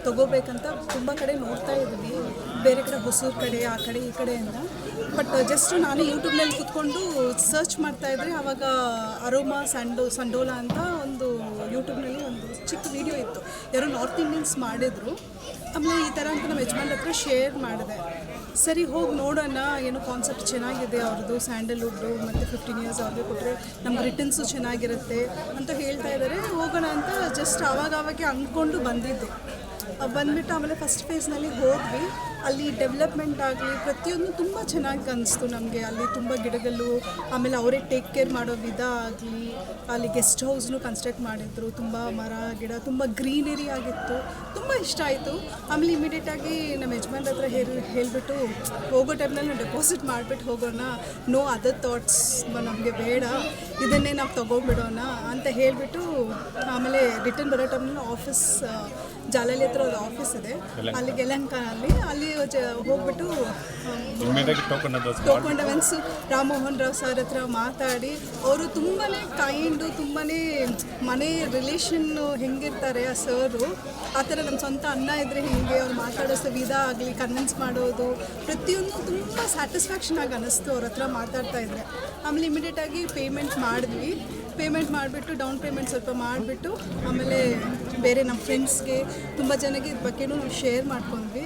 ತೊಗೋಬೇಕಂತ ತುಂಬ ಕಡೆ ನೋಡ್ತಾ ಇದ್ವಿ, ಬೇರೆ ಕಡೆ ಹೊಸೂರು ಕಡೆ ಆ ಕಡೆ ಈ ಕಡೆಯಿಂದ. ಬಟ್ ಜಸ್ಟ್ ನಾನು ಯೂಟ್ಯೂಬ್ನಲ್ಲಿ ಕೂತ್ಕೊಂಡು ಸರ್ಚ್ ಮಾಡ್ತಾಯಿದ್ರೆ ಆವಾಗ ಅರೋಮಾ ಸಂಡೋಲಾ ಅಂತ ಒಂದು ಯೂಟ್ಯೂಬ್ನಲ್ಲಿ ಒಂದು ಚಿಕ್ಕ ವೀಡಿಯೋ ಇತ್ತು, ಯಾರೋ ನಾರ್ತ್ ಇಂಡಿಯನ್ಸ್ ಮಾಡಿದರು. ಆಮೇಲೆ ಈ ಥರ ಅಂತ ನಮ್ಮ ಯಜಮಾನ್ರ ಹತ್ರ ಶೇರ್ ಮಾಡಿದೆ. ಸರಿ ಹೋಗಿ ನೋಡೋಣ, ಏನೋ ಕಾನ್ಸೆಪ್ಟ್ ಚೆನ್ನಾಗಿದೆ ಅವ್ರದ್ದು, ಸ್ಯಾಂಡಲ್ವುಡ್ಡು ಮತ್ತು 15 ಇಯರ್ಸ್ ಅವ್ರಿಗೆ ಕೊಟ್ಟರೆ ನಮ್ಮ ರಿಟರ್ನ್ಸು ಚೆನ್ನಾಗಿರುತ್ತೆ ಅಂತ ಹೇಳ್ತಾ ಇದ್ದಾರೆ. ಹೋಗೋಣ ಅಂತ ಜಸ್ಟ್ ಆವಾಗೇ ಅಂದ್ಕೊಂಡು ಬಂದಿದ್ದು. ಬಂದುಬಿಟ್ಟು ಆಮೇಲೆ ಫಸ್ಟ್ ಫೇಸ್ನಲ್ಲಿ ಹೋದ್ವಿ. ಅಲ್ಲಿ ಡೆವಲಪ್ಮೆಂಟ್ ಆಗಲಿ ಪ್ರತಿಯೊಂದು ತುಂಬ ಚೆನ್ನಾಗಿ ಅನಿಸ್ತು ನಮಗೆ. ಅಲ್ಲಿ ತುಂಬ ಗಿಡಗಳು, ಆಮೇಲೆ ಅವರೇ ಟೇಕ್ ಕೇರ್ ಮಾಡೋ ವಿಧ ಆಗಲಿ, ಅಲ್ಲಿ ಗೆಸ್ಟ್ ಹೌಸ್ನು ಕನ್ಸ್ಟ್ರಕ್ಟ್ ಮಾಡಿದ್ರು, ತುಂಬ ಮರ ಗಿಡ ತುಂಬ ಗ್ರೀನರಿ ಆಗಿತ್ತು, ತುಂಬ ಇಷ್ಟ ಆಯಿತು. ಆಮೇಲೆ ಇಮಿಡಿಯೇಟಾಗಿ ನಮ್ಮ ಯಜಮಾನ್ರ ಹತ್ರ ಹೇಳಿಬಿಟ್ಟು ಹೋಗೋ ಟೈಮ್ನಲ್ಲಿ ನಾವು ಡೆಪಾಸಿಟ್ ಮಾಡಿಬಿಟ್ಟು ಹೋಗೋಣ, ನೋ ಅದರ್ ಥಾಟ್ಸ್ ನಮಗೆ ಬೇಡ, ಇದನ್ನೇ ನಾವು ತೊಗೊಂಡ್ಬಿಡೋಣ ಅಂತ ಹೇಳಿಬಿಟ್ಟು ಆಮೇಲೆ ರಿಟರ್ನ್ ಬರೋ ಟೈಮ್ನಲ್ಲಿ ಆಫೀಸ್ ಜಾಲಹಳ್ಳಿ ಹತ್ರ ಒಂದು ಆಫೀಸ್ ಇದೆ, ಅಲ್ಲಿ ಯಲಹಂಕನಲ್ಲಿ, ಅಲ್ಲಿ ಹೋಗ್ಬಿಟ್ಟು ಟೋಕನ್ ಡೆವೆನ್ಸು ರಾಮಮೋಹನ್ ರಾವ್ ಸರ್ ಹತ್ರ ಮಾತಾಡಿ, ಅವರು ತುಂಬಾ ಕೈಂಡು, ತುಂಬಾ ಮನೆ ರಿಲೇಷನ್ನು ಹೆಂಗಿರ್ತಾರೆ ಆ ಸರು, ಆ ಥರ ನಮ್ಮ ಸ್ವಂತ ಅಣ್ಣ ಇದ್ದರೆ ಹೆಂಗೆ ಅವ್ರು ಮಾತಾಡೋ ವಿಧ ಆಗಲಿ, ಕನ್ವಿನ್ಸ್ ಮಾಡೋದು ಪ್ರತಿಯೊಂದು ತುಂಬ ಸ್ಯಾಟಿಸ್ಫ್ಯಾಕ್ಷನ್ ಆಗಿ ಅನ್ನಿಸ್ತು ಅವ್ರ ಹತ್ರ ಮಾತಾಡ್ತಾ ಇದ್ದರೆ. ಆಮೇಲೆ ಇಮಿಡಿಯೇಟಾಗಿ ಪೇಮೆಂಟ್ ಮಾಡಿದ್ವಿ. ಪೇಮೆಂಟ್ ಮಾಡಿಬಿಟ್ಟು ಡೌನ್ ಪೇಮೆಂಟ್ ಸ್ವಲ್ಪ ಮಾಡಿಬಿಟ್ಟು ಆಮೇಲೆ ಬೇರೆ ನಮ್ಮ ಫ್ರೆಂಡ್ಸ್ಗೆ ತುಂಬ ಜನಕ್ಕೆ ಇದ್ರ ಬಗ್ಗೆನೂ ನಾವು ಶೇರ್ ಮಾಡ್ಕೊಂಡ್ವಿ.